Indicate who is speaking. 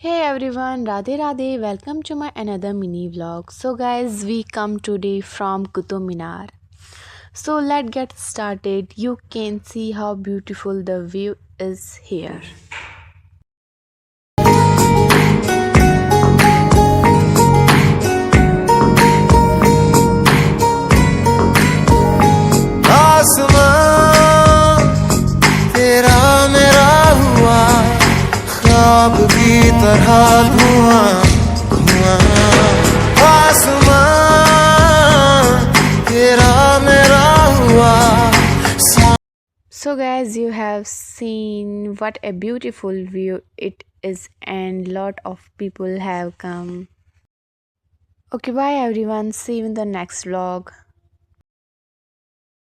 Speaker 1: Hey everyone, Radhe Radhe, welcome to my another mini vlog. So guys, we come today from Qutub Minar. So let's get started. You can see how beautiful the view is here.
Speaker 2: आसमां तेरा मेरा हुआ ख्वाब की तरह धुआं धुआं आसमां तेरा मेरा हुआ
Speaker 1: So guys, you have seen what a beautiful view it is and lot of people have come. Okay, bye everyone. See you in the next vlog.